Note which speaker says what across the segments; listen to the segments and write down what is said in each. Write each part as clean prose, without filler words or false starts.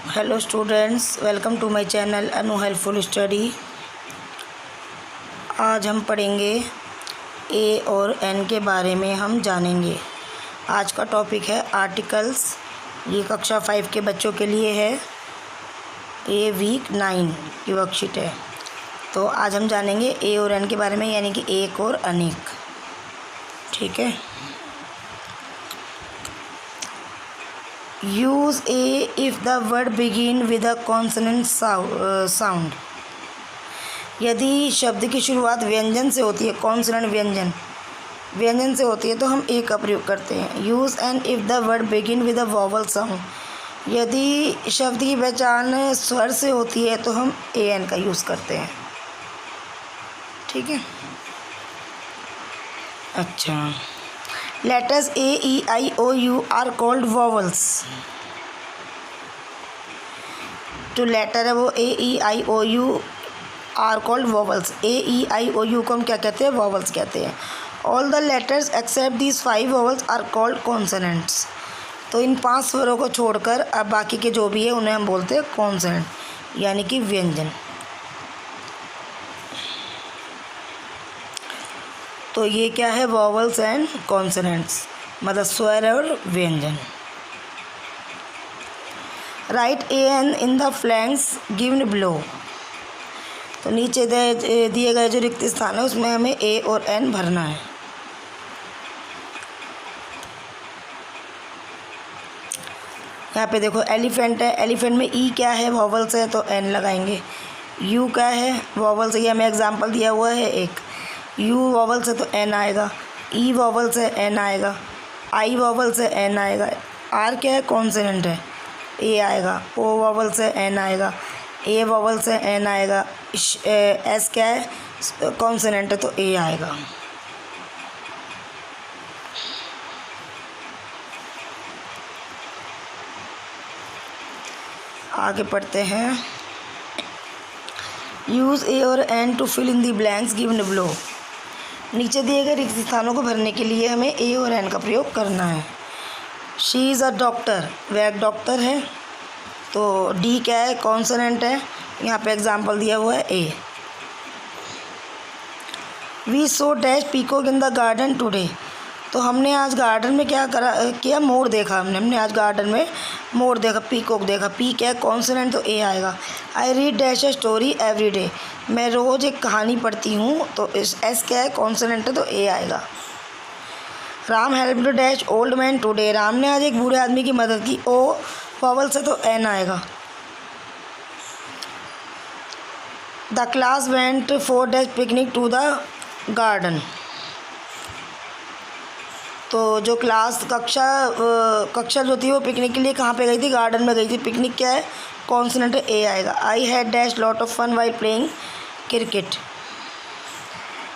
Speaker 1: Hello students, welcome to my channel Anu helpful study. आज हम पढ़ेंगे ए और एन के बारे में हम जानेंगे। आज का टॉपिक है आर्टिकल्स। ये कक्षा 5 के बच्चों के लिए है। ये वीक 9 की वर्कशीट है। तो आज हम जानेंगे ए और एन के बारे में, यानी कि एक और अनेक। ठीक है। Use A if the word begin with a consonant sound. यदि शब्द की शुरुआत व्यंजन से होती है, कॉन्सोनेंट व्यंजन से होती है, तो हम ए का प्रयोग करते हैं। Use an if the word begin with a vowel sound. यदि शब्द की पहचान स्वर से होती है तो हम ए एन का यूज़ करते हैं। ठीक है। अच्छा, letters A, E, I, O, U are called vowels। जो लेटर है वो A, E, I, O, U are called vowels। A, E, I, O, U को हम क्या कहते हैं? vowels कहते हैं। All the letters except these 5 vowels are called consonants। तो इन 5 स्वरों को छोड़कर अब बाकी के जो भी है उन्हें हम बोलते हैं कॉन्सोनेंट, यानी कि व्यंजन। तो ये क्या है? वॉवल्स एंड कॉन्सोनेंट्स, मतलब स्वर और व्यंजन। Write a an in the blanks given below. तो नीचे दिए गए जो रिक्त स्थान है उसमें हमें ए और एन भरना है। यहाँ पे देखो एलिफेंट है। एलिफेंट में ई क्या है? वॉवल्स है, तो एन लगाएंगे। यू क्या है? वॉवल्स है। ये हमें एग्जाम्पल दिया हुआ है एक। यू वॉवल से तो एन आएगा। ई वॉवल से एन आएगा। आई वॉवल से एन आएगा। आर क्या है? कॉन्सोनेंट है, ए आएगा। ओ वॉवल से एन आएगा। ए वॉवल से एन आएगा। एस क्या है? कॉन्सोनेंट है, तो ए आएगा। आगे पढ़ते हैं। यूज़ ए और an to fill in the blanks given below. नीचे दिए गए रिक्त स्थानों को भरने के लिए हमें ए और एन का प्रयोग करना है। She is a doctor. वह एक डॉक्टर है, तो डी क्या है? कॉन्सोनेंट है। यहाँ पे एग्जाम्पल दिया हुआ है A. We saw dash peacock in the garden today. तो हमने आज गार्डन में क्या किया? मोर देखा। हमने आज गार्डन में मोर देखा, पीकॉक देखा। पी क्या है? कॉन्सोनेंट, तो ए आएगा। I read dash a story every day. मैं रोज़ एक कहानी पढ़ती हूँ, तो इस एस क्या है? कॉन्सोनेंट है, तो ए आएगा। Ram helped dash old man today. Ram ने आज एक बूढ़े आदमी की मदद की। ओ वॉवल से तो एन आएगा। The class went for dash picnic to the garden. तो जो कक्षा जो थी वो पिकनिक के लिए कहाँ पे गई थी? गार्डन में गई थी। पिकनिक क्या है? कॉन्सोनेंट, ए आएगा। I had dash lot of fun while playing cricket.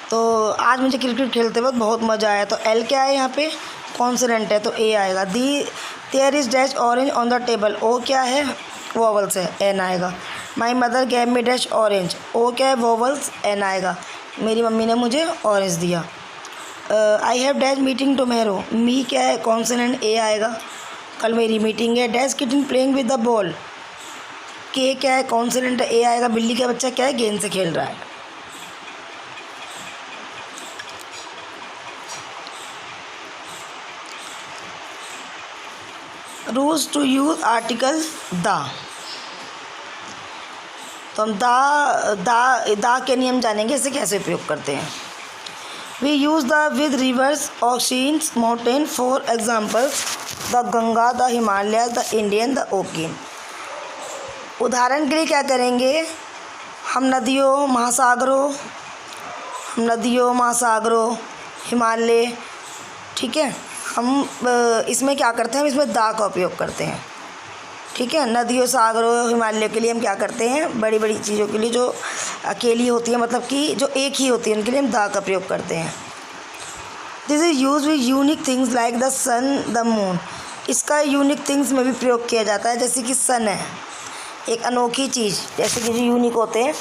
Speaker 1: तो आज मुझे क्रिकेट खेलते वक्त बहुत मज़ा आया। तो एल क्या है? यहाँ पे कॉन्सोनेंट है, तो ए आएगा। There is dash orange on the table. O क्या है? वॉवल्स है, एन आएगा। My mother gave me dash orange. O क्या है? वॉवल्स, एन आएगा। मेरी मम्मी ने मुझे ऑरेंज दिया। I have dash meeting tomorrow. Me क्या है? कॉन्सोनेंट, ए आएगा। कल मेरी मीटिंग है। Dash kitten playing with the ball. K क्या है? कॉन्सोनेंट, ए आएगा। बिल्ली का बच्चा क्या है? गेंद से खेल रहा है। Rules to use article the. तो हम दा के नियम जानेंगे, इसे कैसे उपयोग करते हैं। We use the with rivers oceans mountain, for example the Ganga, the Himalaya, the Indian, the ocean. उदाहरण के लिए क्या करेंगे? हम नदियों, महासागरों, हिमालय, ठीक है, हम इसमें क्या करते हैं? हम इसमें दा का उपयोग करते हैं। ठीक है। नदियों, सागरों, हिमालय के लिए हम क्या करते हैं? बड़ी बड़ी चीज़ों के लिए जो अकेली होती है, मतलब कि जो एक ही होती है, उनके लिए हम दा का प्रयोग करते हैं। This is use with unique things like the sun, the moon. इसका यूनिक थिंग्स में भी प्रयोग किया जाता है, जैसे कि सन है एक अनोखी चीज़, जैसे कि जो यूनिक होते हैं,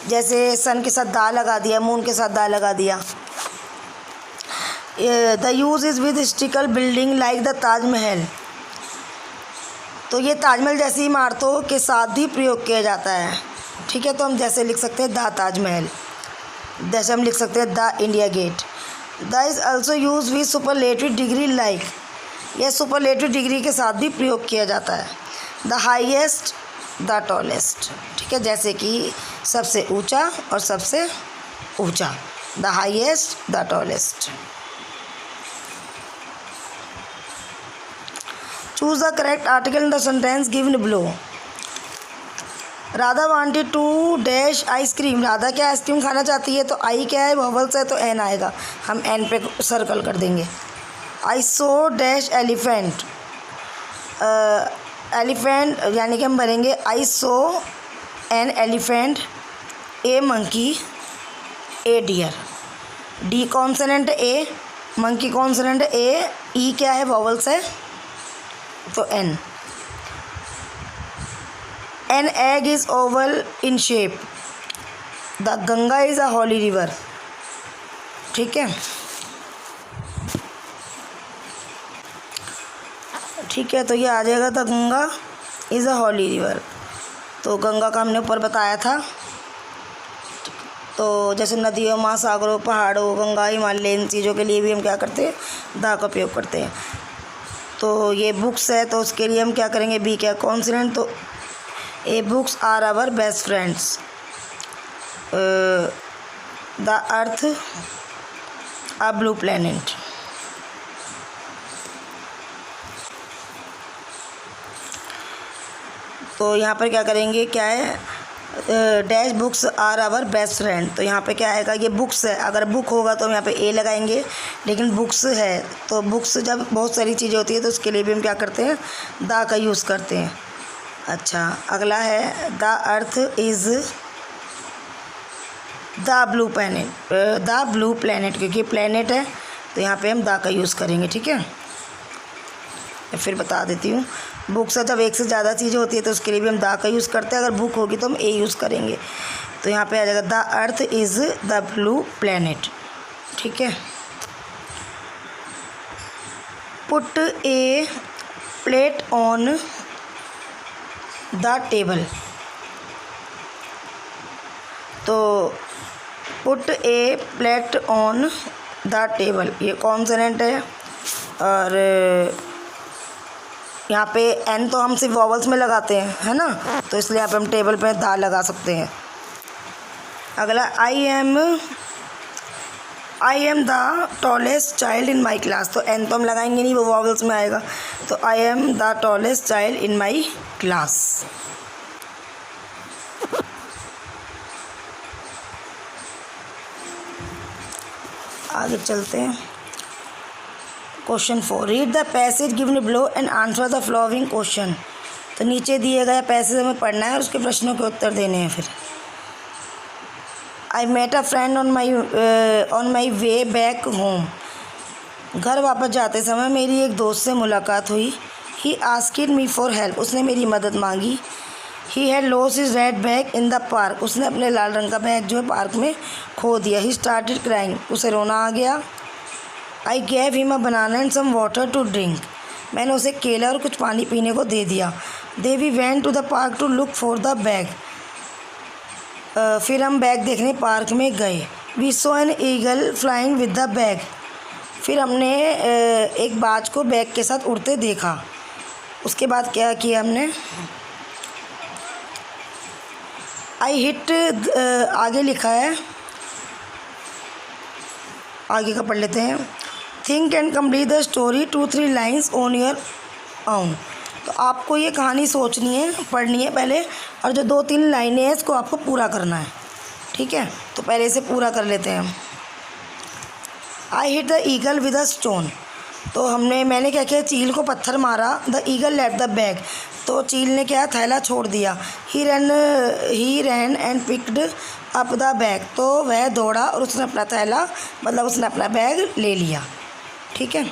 Speaker 1: जैसे सन के साथ दा लगा दिया, मून के साथ दा लगा दिया। The use is with historical building like the Taj Mahal. तो ये ताजमहल जैसी इमारतों के साथ भी प्रयोग किया जाता है। ठीक है, तो हम जैसे लिख सकते हैं द ताजमहल, जैसे हम लिख सकते हैं the India gate. The is also use with superlative degree like, यह सुपरलेटिव डिग्री के साथ भी प्रयोग किया जाता है। The highest, the tallest. ठीक है, जैसे कि सबसे ऊंचा और सबसे ऊंचा, the highest, the tallest. Choose the correct article in the sentence given below. Radha wanted to dash ice cream, Radha क्या आइसक्रीम खाना चाहती है, तो आई क्या है, वॉवल्स है, तो एन आएगा, हम एन पे सर्कल कर देंगे। I saw dash elephant, elephant यानी कि हम भरेंगे I saw an elephant, a monkey, a deer. D consonant a, monkey consonant a, E क्या है, वॉवल्स है, तो an. An egg is oval in shape, the Ganga is a holy river. ठीक है, ठीक है, तो ये आ जाएगा the Ganga is a holy river. तो गंगा का हमने ऊपर बताया था। तो जैसे नदियों, महासागरों, पहाड़ों, गंगा, हिमालय, इन चीज़ों के लिए भी हम क्या करते हैं, द का उपयोग करते हैं। तो ये बुक्स है, तो उसके लिए हम क्या करेंगे, बी क्या कॉन्सोनेंट, तो a books are our best friends, the earth a blue planet. तो यहाँ पर क्या करेंगे, क्या है, dash books are our best friend. तो यहाँ पे क्या आएगा, ये बुक्स है, अगर बुक होगा तो हम यहाँ पे ए लगाएंगे, लेकिन बुक्स है, तो बुक्स जब बहुत सारी चीज़ें होती है तो उसके लिए भी हम क्या करते हैं, द का यूज़ करते हैं। अच्छा, अगला है the earth is the blue planet, the blue planet, क्योंकि प्लैनेट है तो यहाँ पे हम द का यूज़ करेंगे। ठीक है, फिर बता देती हूँ, बुक्स है जब एक से ज़्यादा चीज़ें होती है तो उसके लिए भी हम द का यूज़ करते हैं, अगर बुक होगी तो हम ए यूज़ करेंगे। तो यहाँ पे आ जाएगा the earth is the blue planet. ठीक है, put a plate on the table, तो put a plate on the table, ये कॉन्सोनेंट है, और यहाँ पे एन तो हम सिर्फ वॉवल्स में लगाते हैं, है ना, तो इसलिए यहाँ पे हम टेबल पे द लगा सकते हैं। अगला I am the tallest child in my class, तो एन तो हम लगाएंगे नहीं, वो वॉवल्स में आएगा, तो I am the tallest child in my class. आगे चलते हैं। Question 4, read the passage given below and answer the following question. तो नीचे दिए गए पैसेज हमें पढ़ना है और उसके प्रश्नों के उत्तर देने हैं। फिर I met a friend on my way back home, घर वापस जाते समय मेरी एक दोस्त से मुलाकात हुई। He asked me for help, उसने मेरी मदद मांगी। He had lost his red bag in the park, उसने अपने लाल रंग का बैग जो है पार्क में खो दिया। ही स्टार्टेड क्राइंग, उसे रोना आ गया। I gave him a banana and some water to drink, मैंने उसे केला और कुछ पानी पीने को दे दिया। Then we went to the park to look for the bag, फिर हम बैग देखने पार्क में गए। We saw an eagle flying with the bag, फिर हमने एक बाज को बैग के साथ उड़ते देखा। उसके बाद क्या किया हमने, आई हिट, आगे लिखा है, आगे का पढ़ लेते हैं। Think and complete the story 2-3 lines on your own, तो आपको ये कहानी सोचनी है, पढ़नी है पहले, और जो 2-3 लाइनें हैं इसको आपको पूरा करना है। ठीक है, तो पहले इसे पूरा कर लेते हैं हम। I hit the eagle with a stone, तो मैंने क्या किया, चील को पत्थर मारा। The eagle left the bag, तो चील ने क्या थैला छोड़ दिया। He ran and picked up the bag, तो वह दौड़ा और उसने अपना थैला, मतलब उसने अपना बैग ले लिया। ठीक है,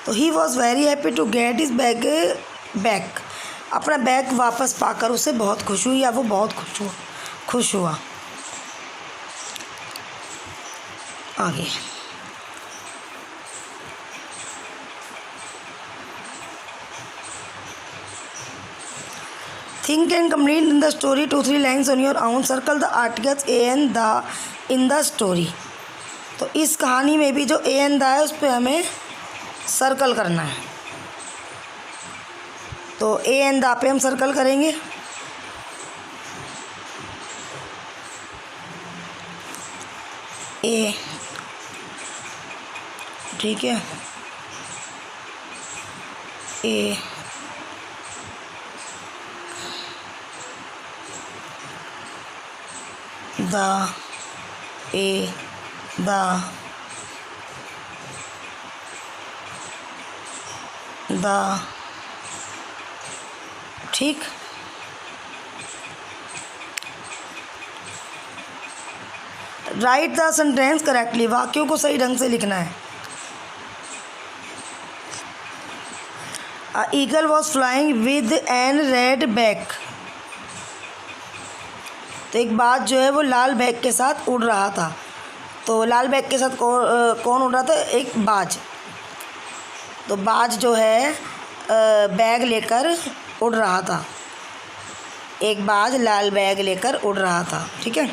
Speaker 1: तो he was very happy to get his bag back, अपना बैग वापस पाकर उसे बहुत खुश हुई, या वो बहुत खुश हुआ। आगे think and complete in the story 2-3 lines on your own. Circle the articles A and the in the story. तो इस कहानी में भी जो ए एंड द है उस पर हमें सर्कल करना है. तो ए एंड द पे हम सर्कल करेंगे. ए, ठीक है, ए, द, ए, द, ठीक. Write the sentence correctly. वाक्यों को सही ढंग से लिखना है. Eagle was flying with an red back. तो एक बाज जो है वो लाल बैग के साथ उड़ रहा था. तो लाल बैग के साथ कौन उड़ रहा था? एक बाज. तो बाज जो है बैग लेकर उड़ रहा था. एक बाज लाल बैग लेकर उड़ रहा था. ठीक है.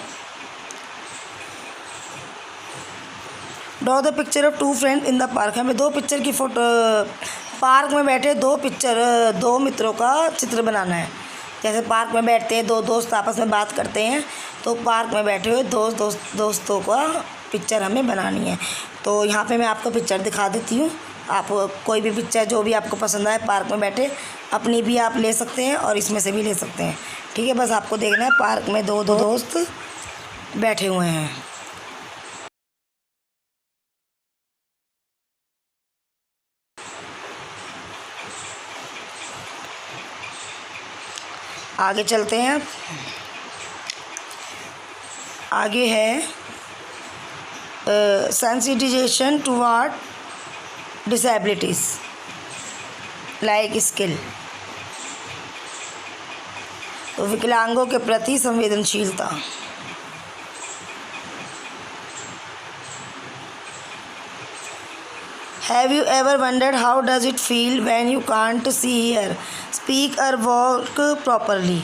Speaker 1: Draw the picture of 2 friend in the park. हमें 2 पिक्चर की फोटो, पार्क में बैठे 2 मित्रों का चित्र बनाना है. जैसे पार्क में बैठते हैं 2 दोस्त आपस में बात करते हैं, तो पार्क में बैठे हुए दोस्तों का पिक्चर हमें बनानी है. तो यहाँ पे मैं आपको पिक्चर दिखा देती हूँ. आप कोई भी पिक्चर जो भी आपको पसंद आए पार्क में बैठे, अपनी भी आप ले सकते हैं और इसमें से भी ले सकते हैं. ठीक है. बस आपको देखना है पार्क में 2 दोस्त बैठे हुए हैं. आगे चलते हैं. आगे है sensitization toward disabilities like skill. तो विकलांगों के प्रति संवेदनशीलता. Have you ever wondered how does it feel when you can't see, hear, speak or walk properly?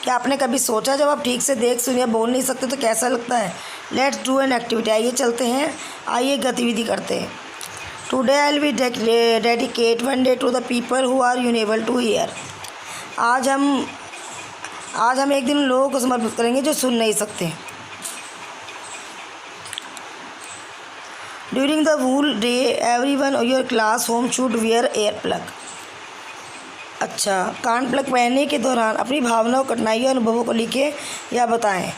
Speaker 1: क्या आपने कभी सोचा जब आप ठीक से देख सुन या बोल नहीं सकते तो कैसा लगता है? Let's do an activity. आइए चलते हैं, आइए गतिविधि करते हैं. Today I will dedicate one day to the people who are unable to hear. आज हम एक दिन लोगों को समर्पित करेंगे जो सुन नहीं सकते. During the whole day, everyone in your class home should wear earplug. अच्छा, कान प्लग पहनने के दौरान अपनी भावनाओं, कठिनाइयों, अनुभवों को लिखें या बताएं.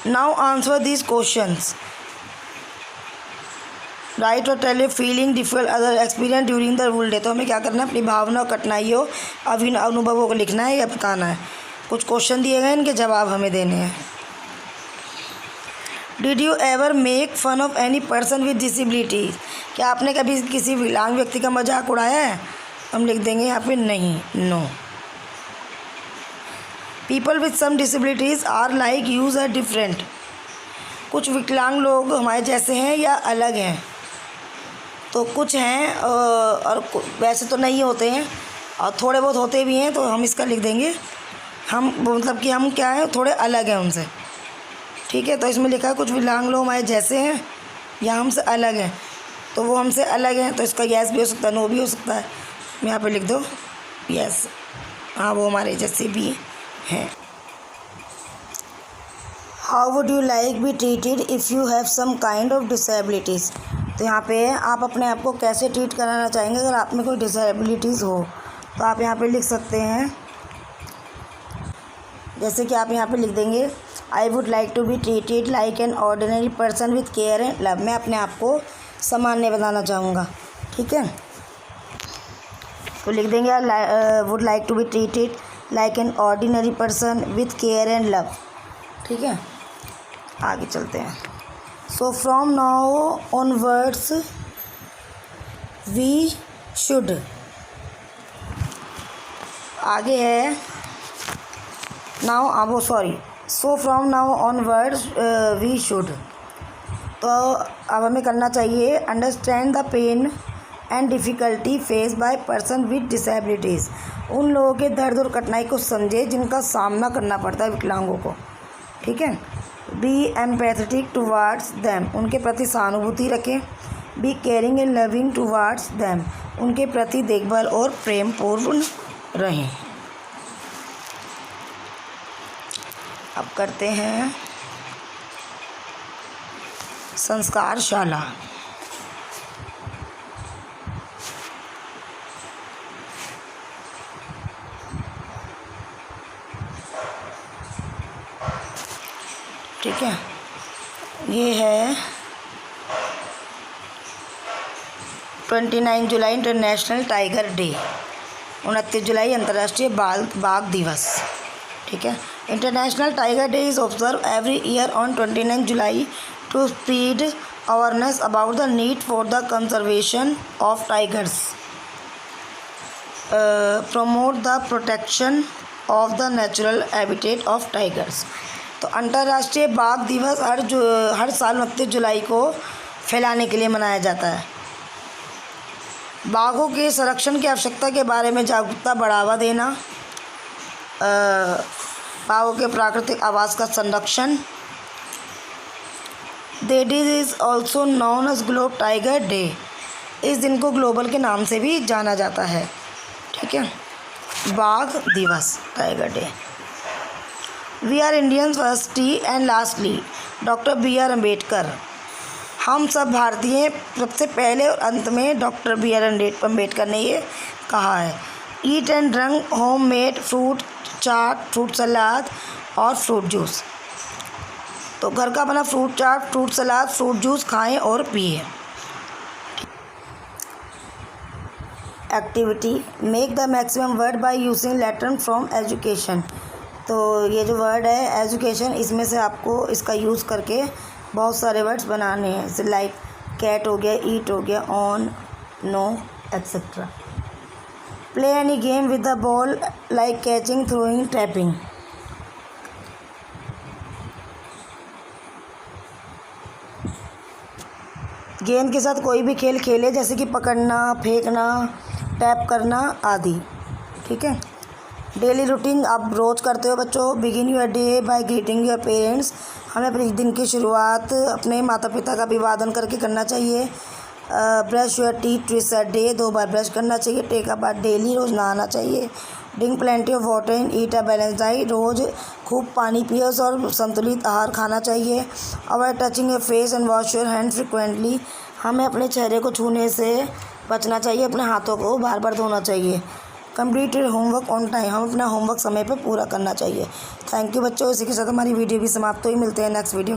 Speaker 1: Now answer these questions. Write और tell feeling difficult other experience during the whole day. तो हमें क्या करना है? अपनी भावना, कठिनाइयों, अनुभवों को लिखना है या बताना है. कुछ क्वेश्चन दिए गए, इनके जवाब हमें देने हैं. Did you ever make fun of any person with disability. क्या आपने कभी किसी विकलांग व्यक्ति का मजाक उड़ाया है? हम लिख देंगे यहाँ पे नहीं, no. People with some disabilities are like use are different. कुछ विकलांग लोग हमारे जैसे हैं या अलग हैं. तो कुछ हैं और वैसे तो नहीं होते हैं और थोड़े बहुत होते भी हैं. तो हम इसका लिख देंगे, हम मतलब कि हम क्या हैं, थोड़े अलग हैं उनसे. ठीक है. तो इसमें लिखा है कुछ विकलांग लोग हमारे जैसे हैं या हमसे अलग हैं. तो वो हमसे अलग हैं, तो इसका यस भी हो सकता है, नो भी हो सकता है. यहाँ पे लिख दो यस. हाँ, वो हमारे जैसे भी हैं. How would you like be treated if you have some kind of disabilities. तो यहाँ पे आप अपने आप को कैसे ट्रीट कराना चाहेंगे अगर आप में कोई डिसेबिलिटीज़ हो. तो आप यहाँ पे लिख सकते हैं, जैसे कि आप यहाँ पे लिख देंगे I would like to be treated like an ordinary person with care and love. मैं अपने आप को सामान्य बनाना चाहूँगा. ठीक है. तो लिख देंगे would like to be treated like an ordinary person with care and love. ठीक है. आगे चलते हैं. So from now onwards we should. आगे है now, so from now onwards we should. तो अब हमें करना चाहिए understand the pain and difficulty face by person with disabilities. उन लोगों के दर्द और कठिनाई को समझे जिनका सामना करना पड़ता है विकलांगों को। ठीक है। बी एम्पैथेटिक टुवार्ड्स दैम, उनके प्रति सहानुभूति रखें। Be caring and loving towards them, उनके प्रति देखभाल और प्रेम पूर्ण रहें। अब करते हैं संस्कारशाला। ठीक है, ये है 29 जुलाई इंटरनेशनल टाइगर डे, 29 जुलाई अंतर्राष्ट्रीय बाघ दिवस। ठीक है। International Tiger Day is observe every year on 29 July to spread awareness about the need for the conservation of tigers, promote the protection of the natural habitat of tigers. तो अंतर्राष्ट्रीय बाघ दिवस हर साल 29 जुलाई को फैलाने के लिए मनाया जाता है। बाघों के संरक्षण की आवश्यकता के बारे में जागरूकता बढ़ावा देना, बाघों के प्राकृतिक आवास का संरक्षण। That day is also known as global tiger day, इस दिन को ग्लोबल के नाम से भी जाना जाता है। ठीक है, बाघ दिवस, Tiger Day. We are Indians firstly and lastly, doctor B R Ambedkar. हम सब भारतीय सबसे पहले और अंत में, डॉक्टर बी आर अम्बेडकर ने ये कहा है। Eat and drink homemade fruit chaat, fruit salad और फ्रूट जूस। तो घर का बना fruit chaat, fruit salad, fruit juice खाएं और पिए। Activity, make the maximum word by using letter from education. तो ये जो वर्ड है एजुकेशन, इसमें से आपको इसका यूज़ करके बहुत सारे वर्ड्स बनाने हैं, जैसे लाइक कैट हो गया, ईट हो गया, on, no, etcetera. Play any game with the ball like catching, throwing, tapping. गेंद के साथ कोई भी खेल खेले, जैसे कि पकड़ना, फेंकना, टैप करना आदि। ठीक है। डेली रूटीन आप रोज़ करते हो बच्चों। Begin your day by greeting your parents, हमें अपने दिन की शुरुआत अपने माता पिता का अभिवादन करके करना चाहिए। Brush your teeth twice a day, 2 बार ब्रश करना चाहिए। टेक अ बाथ डेली, रोज़ नहाना चाहिए। Drink plenty of water and eat a balance diet, रोज़ खूब पानी पिए और संतुलित आहार खाना चाहिए। Avoid touching your face and wash your hand frequently, हमें अपने चेहरे को छूने से बचना चाहिए, अपने हाथों को बार बार धोना चाहिए। Complete your homework on time, हम अपना होमवर्क समय पर पूरा करना चाहिए। थैंक यू बच्चों, इसी के साथ हमारी वीडियो भी समाप्त हुई। मिलते हैं नेक्स्ट वीडियो।